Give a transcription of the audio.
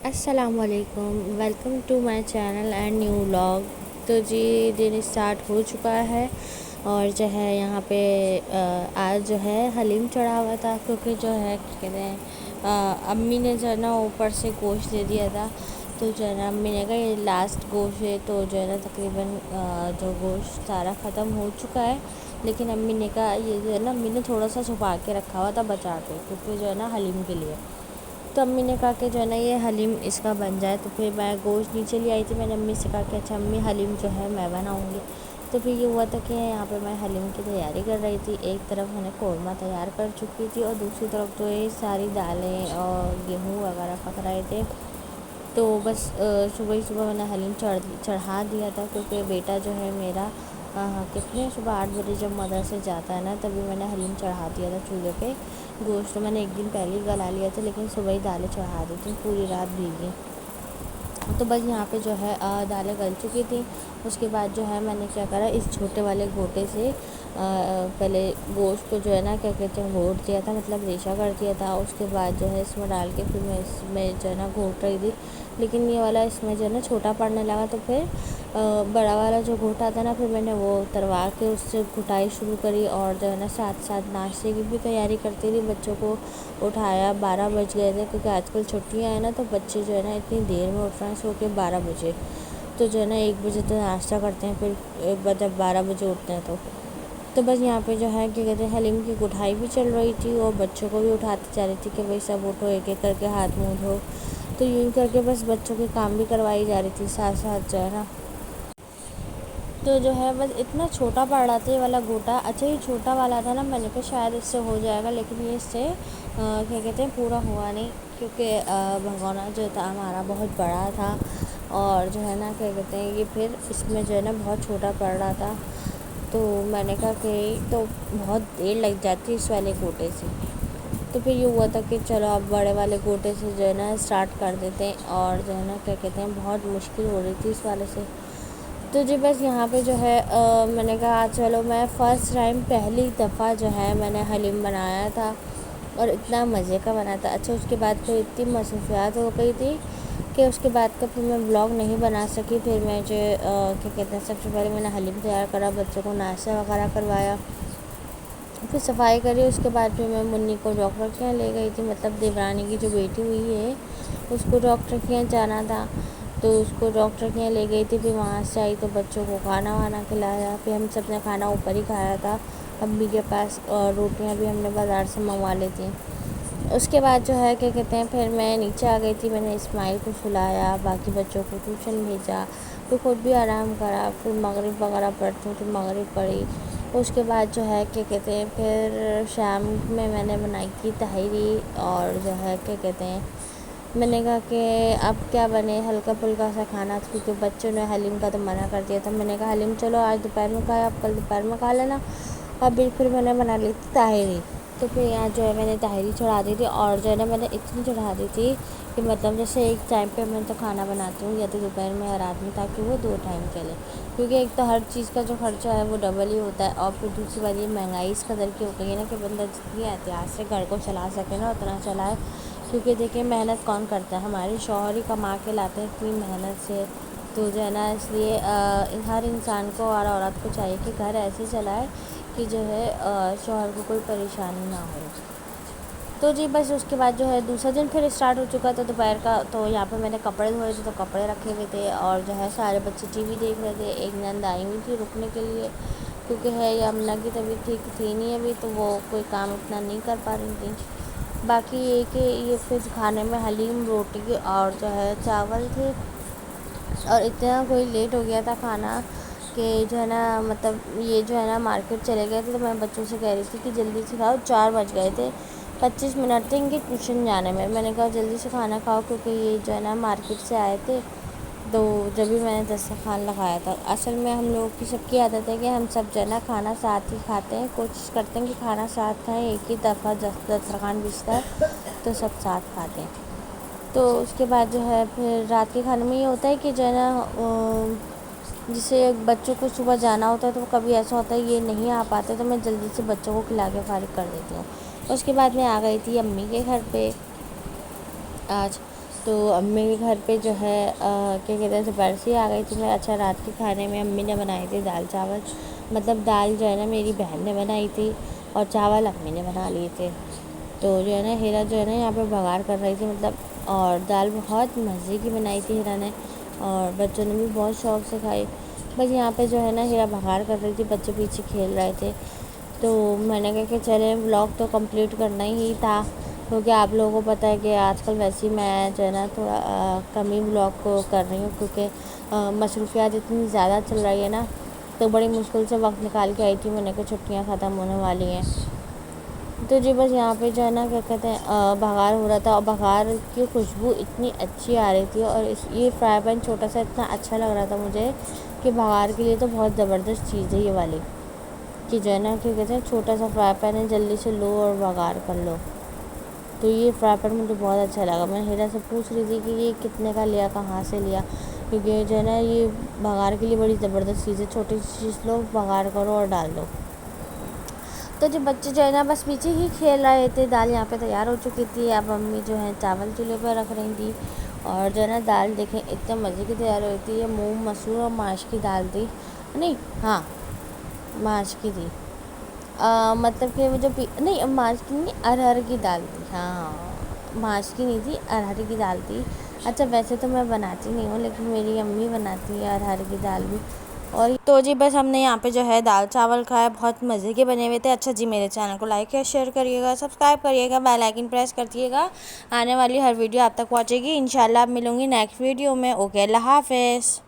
السلام علیکم، welcome to my channel and new vlog. تو جی دن اسٹارٹ ہو چکا ہے اور جو ہے یہاں پہ آج جو ہے حلیم چڑھا ہوا تھا، کیونکہ جو ہے کیا کہتے ہیں امی نے جو ہے نا اوپر سے گوشت دے دیا تھا، تو جو ہے نا امی نے کہا یہ لاسٹ گوشت ہے، تو جو ہے نا تقریباً جو گوشت سارا ختم ہو چکا ہے، لیکن امی نے کہا یہ جو ہے نا امی نے تھوڑا سا چھپا کے رکھا ہوا تھا بچا کے، کیونکہ جو ہے نا حلیم کے لیے۔ تو امی نے کہا کہ جو ہے نا یہ حلیم اس کا بن جائے، تو پھر میں گوشت نیچے لے آئی تھی، میں نے امی سے کہا کہ اچھا امی حلیم جو ہے میں بناؤں گی۔ تو پھر یہ ہوا تھا کہ یہاں پہ میں حلیم کی تیاری کر رہی تھی، ایک طرف میں نے قورمہ تیار کر چکی تھی اور دوسری طرف تو یہ ساری دالیں اور گیہوں وغیرہ پک رہے تھے۔ تو بس صبح ہی صبح میں نے حلیم چڑھا دیا تھا، کیونکہ بیٹا جو ہے میرا کتنے صبح 8 بجے جب مدرسے جاتا ہے نا، تبھی میں نے حلیم چڑھا دیا تھا چولہے پہ۔ گوشت تو میں نے ایک دن پہلے ہی گلا لیا تھا، لیکن صبح ہی دالیں چڑھا دی تھیں، پوری رات بھیگی۔ تو بس یہاں پہ جو ہے دالیں گل چکی تھیں۔ اس کے بعد جو ہے میں نے کیا کرا، اس چھوٹے والے گھوٹے سے پہلے گوشت کو جو ہے نا کیا کہتے ہیں گھوٹ دیا تھا، مطلب ریشہ کر دیا تھا۔ اس کے بعد جو ہے اس میں ڈال کے پھر میں اس میں جو ہے نا گھوٹ رہی تھی، لیکن یہ والا اس میں جو ہے نا چھوٹا پڑنے لگا، تو پھر بڑا والا جو گھوٹا تھا نا، پھر میں نے وہ اتروا کے اس سے گھٹائی شروع کری، اور جو ہے نا ساتھ ساتھ ناشتے کی بھی تیاری کرتی تھی۔ بچوں کو اٹھایا، 12 بج گئے تھے، کیونکہ آج کل چھٹیاں ہیں نا، تو بچے جو ہے نا اتنی دیر میں اٹھ رہے ہیں، سو کے 12 بجے، تو جو ہے نا 1 بجے تو ناشتہ کرتے ہیں، پھر جب 12 بجے اٹھتے ہیں تو بس یہاں پہ جو ہے کیا کہتے ہیں حلیم کی گٹھائی بھی چل رہی تھی، اور بچوں کو بھی اٹھاتی جا رہی تھی کہ بھائی سب اٹھو، ایک ایک کر کے ہاتھ منہ دھو۔ تو یوں کر کے بس بچوں کے کام بھی کروائی جا رہی تھی ساتھ ساتھ جو ہے نا۔ تو جو ہے بس اتنا چھوٹا پڑ رہا تھا یہ والا گھوٹا، اچھا یہ چھوٹا والا تھا نا، میں نے کہا شاید اس سے ہو جائے گا، لیکن یہ اس سے کیا کہتے ہیں پورا ہوا نہیں، کیونکہ بھگونا جو تھا ہمارا بہت بڑا تھا، اور جو ہے نا کیا کہتے ہیں یہ پھر اس میں جو ہے نا بہت چھوٹا پڑ رہا تھا۔ تو میں نے کہا کہ تو بہت دیر لگ جاتی اس والے گھوٹے سے، تو پھر یہ ہوا تھا کہ چلو اب بڑے والے گھوٹے سے جو ہے نا اسٹارٹ کر دیتے ہیں، اور جو ہے نا کیا کہتے ہیں بہت مشکل ہو رہی تھی اس والے سے۔ تو جی بس یہاں پہ جو ہے میں نے کہا چلو میں فرسٹ ٹائم پہلی دفعہ جو ہے میں نے حلیم بنایا تھا، اور اتنا مزے کا بنا تھا۔ اچھا اس کے بعد پھر اتنی مصروفیات ہو گئی تھی کہ اس کے بعد کا پھر میں ولاگ نہیں بنا سکی۔ پھر میں جو کیا کہتے ہیں سب سے پہلے میں نے حلیم تیار کرا، بچوں کو ناشتہ وغیرہ کروایا، پھر صفائی کری۔ اس کے بعد پھر میں منی کو ڈاکٹر کے یہاں لے گئی تھی، مطلب دیورانی کی جو بیٹی ہوئی ہے اس کو ڈاکٹر کے یہاں جانا تھا، تو اس کو ڈاکٹر کے یہاں لے گئی تھی۔ پھر وہاں سے آئی تو بچوں کو کھانا وانا کھلایا، پھر ہم سب نے کھانا اوپر ہی کھایا تھا امی کے پاس، اور روٹیاں بھی ہم نے بازار سے منگوا لی تھیں۔ اس کے بعد جو ہے کیا کہتے ہیں پھر میں نیچے آ گئی تھی، میں نے اسماعیل کو سلایا، باقی بچوں کو ٹیوشن بھیجا، پھر خود بھی آرام کرا، پھر مغرب وغیرہ پڑھتی ہوں تو مغرب پڑھی۔ اس کے بعد جو ہے کیا کہتے ہیں پھر شام میں نے بنائی تھی تہری، اور جو ہے کیا کہتے ہیں میں نے کہا کہ اب کیا بنے، ہلکا پھلکا سا کھانا، کیونکہ بچوں نے حلیم کا تو منع کر دیا تھا۔ میں نے کہا حلیم چلو آج دوپہر میں کھایا، اب کل دوپہر میں کھا لینا، اب پھر میں نے بنا لی تھی تہری۔ تو پھر یہاں جو ہے میں نے تہری چڑھا دی تھی، اور جو ہے نا میں نے اتنی چڑھا دی تھی کہ مطلب جیسے ایک ٹائم پہ میں تو کھانا بناتی ہوں، یا تو دوپہر میں یا رات میں، تاکہ وہ 2 ٹائم چلے، کیونکہ ایک تو ہر چیز کا جو خرچہ ہے وہ ڈبل ہی ہوتا ہے، اور پھر دوسری بات یہ مہنگائی اس قدر کی ہو گئی ہے نا کہ بندہ جتنی احتیاط سے گھر کو چلا سکے نا اتنا چلائے، کیونکہ دیکھیں محنت کون کرتا ہے، ہمارے شوہر ہی کما کے لاتے ہیں اتنی محنت سے، تو جو ہے نا اس لیے ہر انسان کو اور عورت کو چاہیے کہ گھر ایسے چلائے کہ جو ہے شوہر کو کوئی پریشانی نہ ہو۔ تو جی بس اس کے بعد جو ہے دوسرا دن پھر اسٹارٹ ہو چکا تھا دوپہر کا، تو یہاں پہ میں نے کپڑے دھوئے تھے، تو کپڑے رکھے ہوئے تھے، اور جو ہے سارے بچے ٹی وی دیکھ رہے تھے۔ ایک نند آئی ہوئی تھی رکنے کے لیے، کیونکہ ہے یہ امنہ کی طبیعت ٹھیک تھی نہیں ابھی، تو وہ کوئی کام اتنا نہیں کر پا رہی تھی۔ باقی یہ کہ یہ پھر کھانے میں حلیم، روٹی اور جو ہے چاول تھے، اور اتنا کوئی لیٹ ہو گیا تھا کھانا کہ جو ہے نا مطلب یہ جو ہے نا مارکیٹ چلے گئے تھے، تو میں بچوں سے کہہ رہی تھی کہ جلدی سے کھاؤ، 4 بج گئے تھے، 25 منٹ تھے ان کے ٹیوشن جانے میں۔ میں نے کہا جلدی سے کھانا کھاؤ، کیونکہ یہ جو ہے نا مارکیٹ سے آئے تھے، تو جبھی میں نے دسترخوان لگایا تھا۔ اصل میں ہم لوگوں کی سب کی عادت ہے کہ ہم سب جو ہے نا کھانا ساتھ ہی کھاتے ہیں، کوشش کرتے ہیں کہ کھانا ساتھ کھائیں، ایک ہی دفعہ دسترخوان بچھتا ہے تو سب ساتھ کھاتے ہیں۔ تو اس کے بعد جو ہے پھر رات کے کھانے میں یہ ہوتا ہے کہ جو ہے نا جسے بچوں کو صبح جانا ہوتا ہے، تو کبھی ایسا ہوتا ہے یہ نہیں آ پاتے، تو میں جلدی سے بچوں کو کھلا کے فارغ کر دیتی ہوں۔ اس کے بعد میں آ گئی تھی امی کے گھر پہ آج، تو امی کے گھر پہ جو ہے کیا کہتے ہیں برسی آ گئی تھی میں. اچھا رات کے کھانے میں امی نے بنائی تھی دال چاول. مطلب دال جو ہے نا میری بہن نے بنائی تھی اور چاول امی نے بنا لیے تھے. تو جو ہے نا ہیرا جو ہے نا یہاں پہ بگار کر رہی تھی مطلب. اور دال بہت مزے کی بنائی تھی ہیرا نے اور بچوں نے بھی بہت شوق سے کھائی. بس یہاں پہ جو ہے نا ہیرا بگار کر رہی تھی, بچے پیچھے کھیل رہے تھے. تو میں نے کہا کہ چلے ولاگ تو کمپلیٹ کرنا ہی تھا کیونکہ آپ لوگوں کو پتہ ہے کہ آج کل ویسے ہی میں جو ہے نا تھوڑا کم ہی ولاگ کو کر رہی ہوں کیونکہ مصروفیات اتنی زیادہ چل رہی ہے نا. تو بڑی مشکل سے وقت نکال کے آئی تھی, میں نے کہا چھٹیاں ختم ہونے والی ہیں. تو جی بس یہاں پہ جو ہے نا کیا کہتے ہیں بگار ہو رہا تھا اور بگار کی خوشبو اتنی اچھی آ رہی تھی. اور یہ فرائی پین چھوٹا سا اتنا اچھا لگ رہا تھا مجھے کہ بگار کے لیے تو بہت زبردست چیز ہے یہ والی, کہ جو ہے نا کیا کہتے ہیں چھوٹا سا فرائی پین ہے, جلدی سے لو اور بگار کر لو. تو یہ فرائی پین مجھے بہت اچھا لگا. میں ہیرا سے پوچھ رہی تھی کہ یہ کتنے کا لیا, کہاں سے لیا, کیونکہ جو ہے نا یہ بگار کے لیے بڑی زبردست چیز ہے. چھوٹی سی چیز لو, بگار کرو اور ڈال دو. تو جو بچے جو ہے نا بس پیچھے ہی کھیل رہے تھے. دال یہاں پہ تیار ہو چکی تھی. اب امی جو ہے چاول چولہے پہ رکھ رہی تھی اور جو ہے نا دال دیکھیں اتنے مزے کی تیار ہوئی تھی. یہ مونگ مسور اور ماش کی دال تھی, نہیں ہاں ماش کی تھی. مطلب کہ وہ جو نہیں ماش کی نہیں, ارہر کی دال تھی. ہاں ماش کی نہیں تھی, ارہر کی دال تھی. اچھا ویسے تو میں بناتی نہیں ہوں لیکن میری امی بناتی ہے ارہر کی دال بھی. اور تو جی بس ہم نے یہاں پہ جو ہے دال چاول کھایا, بہت مزے کے بنے ہوئے تھے. اچھا جی میرے چینل کو لائک یا شیئر کریے گا, سبسکرائب کریے گا, بیل آئیکن پریس کر دیے گا. آنے والی ہر ویڈیو آپ تک پہنچے گی انشاءاللہ. اب ملوں گی نیکسٹ ویڈیو میں. اوکے اللہ حافظ.